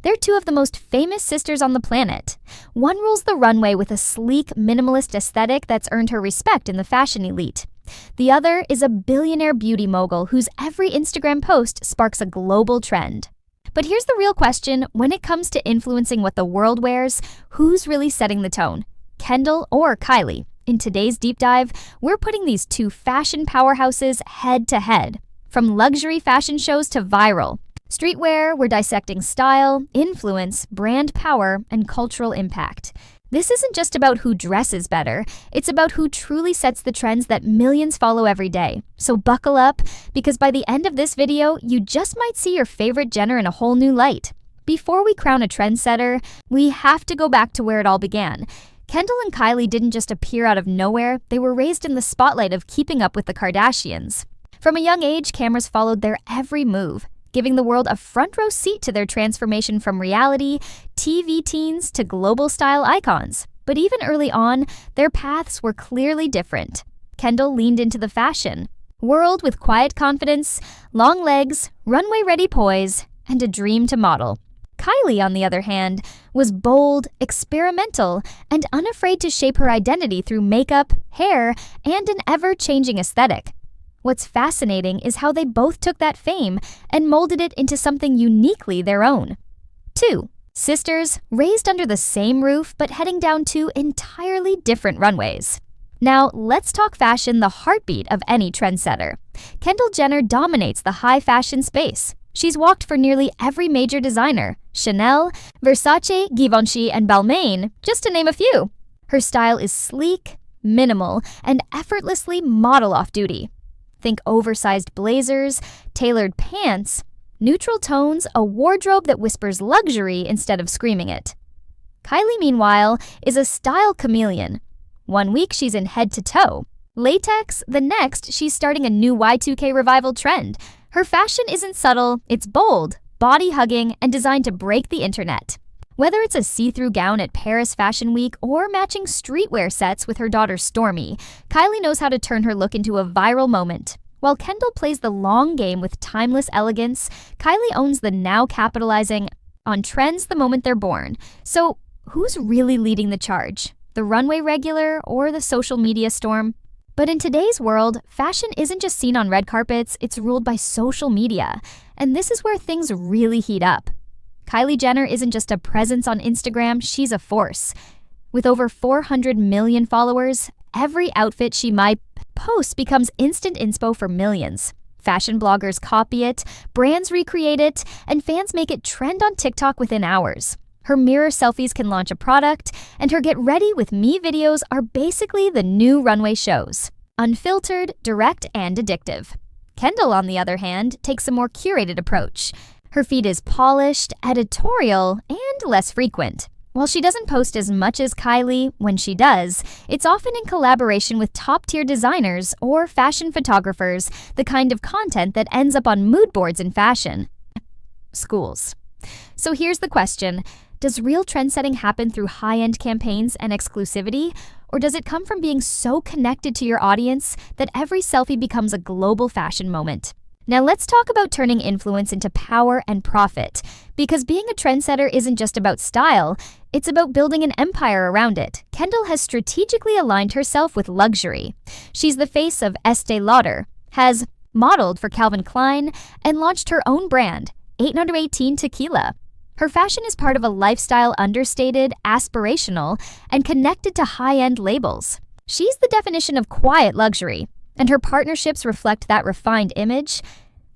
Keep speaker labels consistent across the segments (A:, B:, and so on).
A: They're two of the most famous sisters on the planet. One rules the runway with a sleek, minimalist aesthetic that's earned her respect in the fashion elite. The other is a billionaire beauty mogul whose every Instagram post sparks a global trend. But here's the real question: when it comes to influencing what the world wears, who's really setting the tone? Kendall or Kylie? In today's deep dive, we're putting these two fashion powerhouses head to head. From luxury fashion shows to viral streetwear, we're dissecting style, influence, brand power, and cultural impact. This isn't just about who dresses better, it's about who truly sets the trends that millions follow every day. So buckle up, because by the end of this video, you just might see your favorite Jenner in a whole new light. Before we crown a trendsetter, we have to go back to where it all began. Kendall and Kylie didn't just appear out of nowhere, they were raised in the spotlight of keeping up with the Kardashians. From a young age, cameras followed their every move, giving the world a front-row seat to their transformation from reality TV teens to global style icons. But even early on, their paths were clearly different. Kendall leaned into the fashion world with quiet confidence, long legs, runway-ready poise, and a dream to model. Kylie, on the other hand, was bold, experimental, and unafraid to shape her identity through makeup, hair, and an ever-changing aesthetic. What's fascinating is how they both took that fame and molded it into something uniquely their own. 2. Sisters, raised under the same roof but heading down two entirely different runways. Now, let's talk fashion, the heartbeat of any trendsetter. Kendall Jenner dominates the high fashion space. She's walked for nearly every major designer: Chanel, Versace, Givenchy, and Balmain, just to name a few. Her style is sleek, minimal, and effortlessly model off-duty. Think oversized blazers, tailored pants, neutral tones, a wardrobe that whispers luxury instead of screaming it. Kylie, meanwhile, is a style chameleon. One week she's in head-to-toe latex, the next she's starting a new Y2K revival trend. Her fashion isn't subtle, it's bold, body-hugging, and designed to break the internet. Whether it's a see-through gown at Paris Fashion Week or matching streetwear sets with her daughter Stormy, Kylie knows how to turn her look into a viral moment. While Kendall plays the long game with timeless elegance, Kylie owns the now, capitalizing on trends the moment they're born. So, who's really leading the charge? The runway regular or the social media storm? But in today's world, fashion isn't just seen on red carpets, it's ruled by social media. And this is where things really heat up. Kylie Jenner isn't just a presence on Instagram, she's a force. With over 400 million followers, every outfit she might post becomes instant inspo for millions. Fashion bloggers copy it, brands recreate it, and fans make it trend on TikTok within hours. Her mirror selfies can launch a product, and her Get Ready With Me videos are basically the new runway shows. Unfiltered, direct, and addictive. Kendall, on the other hand, takes a more curated approach. Her feed is polished, editorial, and less frequent. While she doesn't post as much as Kylie, when she does, it's often in collaboration with top-tier designers or fashion photographers, the kind of content that ends up on mood boards in fashion schools. So here's the question: does real trendsetting happen through high-end campaigns and exclusivity, or does it come from being so connected to your audience that every selfie becomes a global fashion moment? Now let's talk about turning influence into power and profit, because being a trendsetter isn't just about style, it's about building an empire around it. Kendall has strategically aligned herself with luxury. She's the face of Estee Lauder, has modeled for Calvin Klein, and launched her own brand, 818 Tequila. Her fashion is part of a lifestyle understated, aspirational, and connected to high-end labels. She's the definition of quiet luxury, and her partnerships reflect that refined image.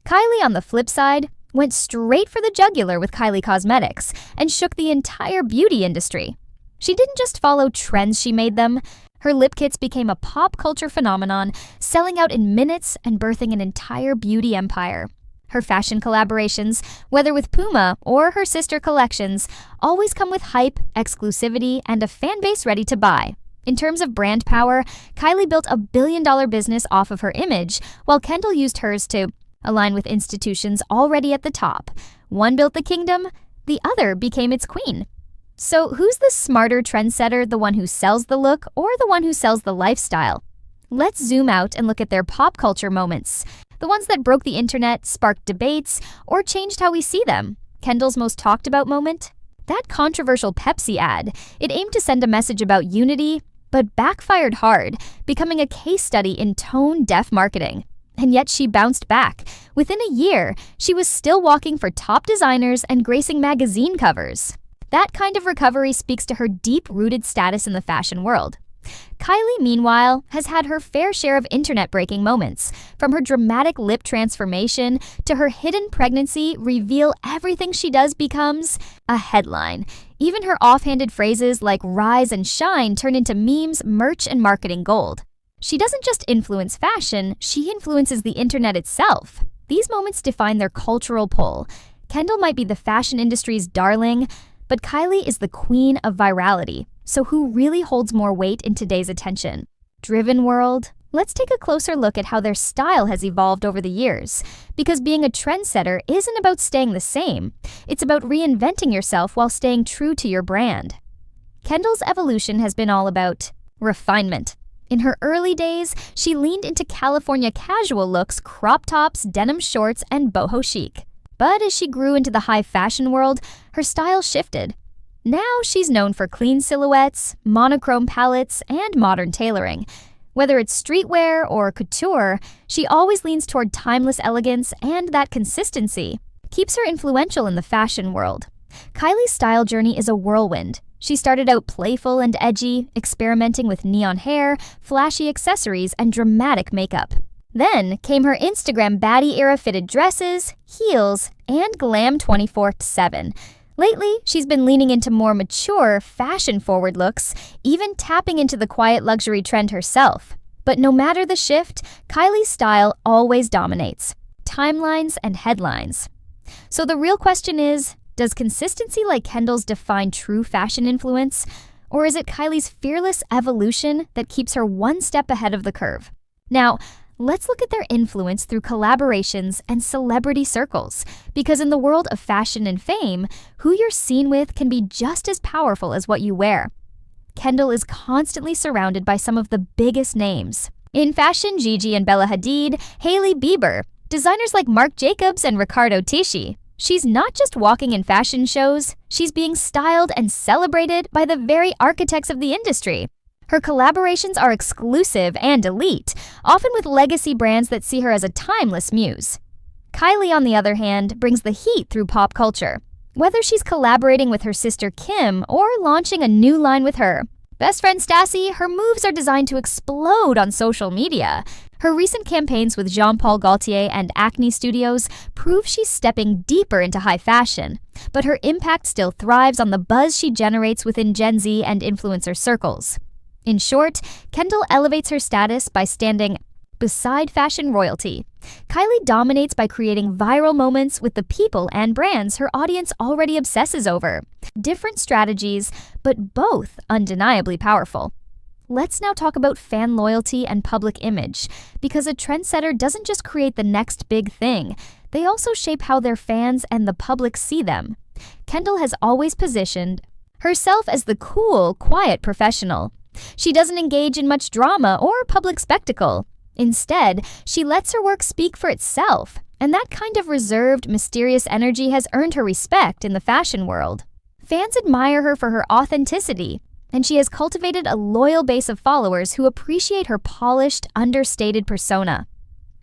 A: Kylie, on the flip side, went straight for the jugular with Kylie Cosmetics and shook the entire beauty industry. She didn't just follow trends, she made them. Her lip kits became a pop culture phenomenon, selling out in minutes and birthing an entire beauty empire. Her fashion collaborations, whether with Puma or her sister collections, always come with hype, exclusivity, and a fan base ready to buy. In terms of brand power, Kylie built a billion-dollar business off of her image, while Kendall used hers to align with institutions already at the top. One built the kingdom, the other became its queen. So who's the smarter trendsetter, the one who sells the look or the one who sells the lifestyle? Let's zoom out and look at their pop culture moments, the ones that broke the internet, sparked debates, or changed how we see them. Kendall's most talked about moment? That controversial Pepsi ad. It aimed to send a message about unity, but backfired hard, becoming a case study in tone-deaf marketing. And yet she bounced back. Within a year, she was still walking for top designers and gracing magazine covers. That kind of recovery speaks to her deep-rooted status in the fashion world. Kylie, meanwhile, has had her fair share of internet-breaking moments, from her dramatic lip transformation to her hidden pregnancy reveal. Everything she does becomes a headline. Even her offhanded phrases like rise and shine turn into memes, merch, and marketing gold. She doesn't just influence fashion, she influences the internet itself. These moments define their cultural pull. Kendall might be the fashion industry's darling, but Kylie is the queen of virality. So who really holds more weight in today's attention-driven world? Let's take a closer look at how their style has evolved over the years. Because being a trendsetter isn't about staying the same. It's about reinventing yourself while staying true to your brand. Kendall's evolution has been all about refinement. In her early days, she leaned into California casual looks, crop tops, denim shorts, and boho chic. But as she grew into the high fashion world, her style shifted. Now she's known for clean silhouettes, monochrome palettes, and modern tailoring. Whether it's streetwear or couture, she always leans toward timeless elegance, and that consistency keeps her influential in the fashion world. Kylie's style journey is a whirlwind. She started out playful and edgy, experimenting with neon hair, flashy accessories, and dramatic makeup. Then came her Instagram baddie-era fitted dresses, heels, and glam 24/7. Lately, she's been leaning into more mature, fashion-forward looks, even tapping into the quiet luxury trend herself. But no matter the shift, Kylie's style always dominates. Timelines and headlines. So the real question is, does consistency like Kendall's define true fashion influence? Or is it Kylie's fearless evolution that keeps her one step ahead of the curve? Now, let's look at their influence through collaborations and celebrity circles, because in the world of fashion and fame, who you're seen with can be just as powerful as what you wear. Kendall is constantly surrounded by some of the biggest names. In fashion, Gigi and Bella Hadid, Hailey Bieber, designers like Marc Jacobs and Riccardo Tisci. She's not just walking in fashion shows, she's being styled and celebrated by the very architects of the industry. Her collaborations are exclusive and elite, often with legacy brands that see her as a timeless muse. Kylie, on the other hand, brings the heat through pop culture. Whether she's collaborating with her sister Kim or launching a new line with her best friend Stassi, her moves are designed to explode on social media. Her recent campaigns with Jean-Paul Gaultier and Acne Studios prove she's stepping deeper into high fashion, but her impact still thrives on the buzz she generates within Gen Z and influencer circles. In short, Kendall elevates her status by standing beside fashion royalty. Kylie dominates by creating viral moments with the people and brands her audience already obsesses over. Different strategies, but both undeniably powerful. Let's now talk about fan loyalty and public image, because a trendsetter doesn't just create the next big thing, they also shape how their fans and the public see them. Kendall has always positioned herself as the cool, quiet professional. She doesn't engage in much drama or public spectacle. Instead, she lets her work speak for itself, and that kind of reserved, mysterious energy has earned her respect in the fashion world. Fans admire her for her authenticity, and she has cultivated a loyal base of followers who appreciate her polished, understated persona.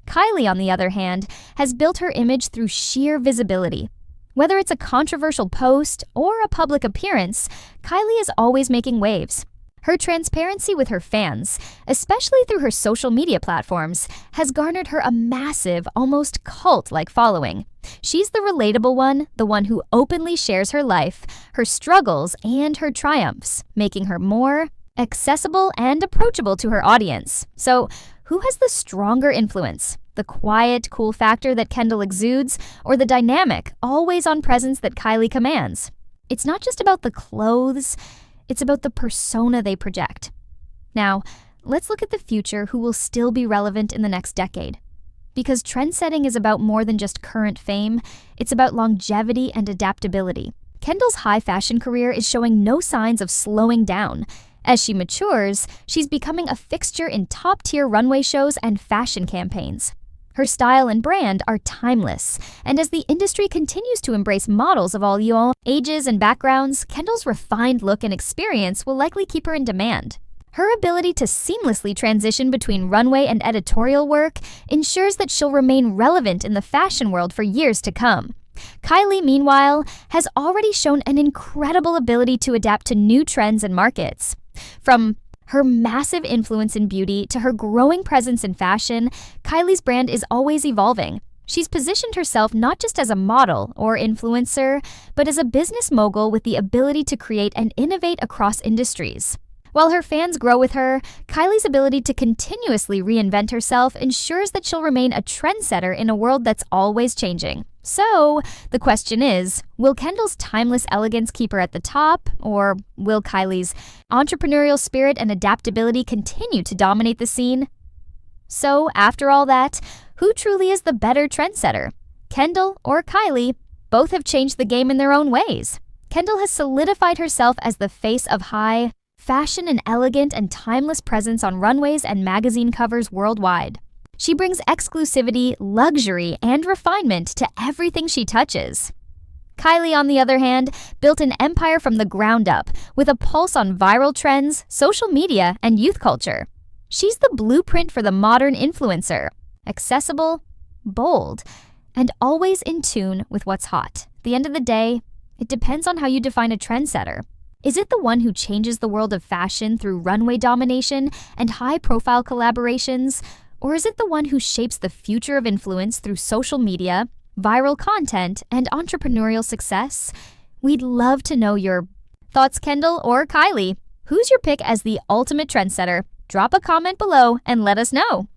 A: Kylie, on the other hand, has built her image through sheer visibility. Whether it's a controversial post or a public appearance, Kylie is always making waves. Her transparency with her fans, especially through her social media platforms, has garnered her a massive, almost cult-like following. She's the relatable one, the one who openly shares her life, her struggles, and her triumphs, making her more accessible and approachable to her audience. So, who has the stronger influence? The quiet, cool factor that Kendall exudes, or the dynamic, always-on presence that Kylie commands? It's not just about the clothes, it's about the persona they project. Now, let's look at the future who will still be relevant in the next decade. Because trendsetting is about more than just current fame, it's about longevity and adaptability. Kendall's high fashion career is showing no signs of slowing down. As she matures, she's becoming a fixture in top-tier runway shows and fashion campaigns. Her style and brand are timeless, and as the industry continues to embrace models of all ages and backgrounds, Kendall's refined look and experience will likely keep her in demand. Her ability to seamlessly transition between runway and editorial work ensures that she'll remain relevant in the fashion world for years to come. Kylie, meanwhile, has already shown an incredible ability to adapt to new trends and markets. From her massive influence in beauty to her growing presence in fashion, Kylie's brand is always evolving. She's positioned herself not just as a model or influencer, but as a business mogul with the ability to create and innovate across industries. While her fans grow with her, Kylie's ability to continuously reinvent herself ensures that she'll remain a trendsetter in a world that's always changing. So, the question is, will Kendall's timeless elegance keep her at the top, or will Kylie's entrepreneurial spirit and adaptability continue to dominate the scene? So, after all that, who truly is the better trendsetter? Kendall or Kylie? Both have changed the game in their own ways. Kendall has solidified herself as the face of high fashion and elegant and timeless presence on runways and magazine covers worldwide. She brings exclusivity, luxury, and refinement to everything she touches. Kylie, on the other hand, built an empire from the ground up with a pulse on viral trends, social media, and youth culture. She's the blueprint for the modern influencer, accessible, bold, and always in tune with what's hot. At the end of the day, it depends on how you define a trendsetter. Is it the one who changes the world of fashion through runway domination and high-profile collaborations? Or is it the one who shapes the future of influence through social media, viral content, and entrepreneurial success? We'd love to know your thoughts, Kendall or Kylie. Who's your pick as the ultimate trendsetter? Drop a comment below and let us know.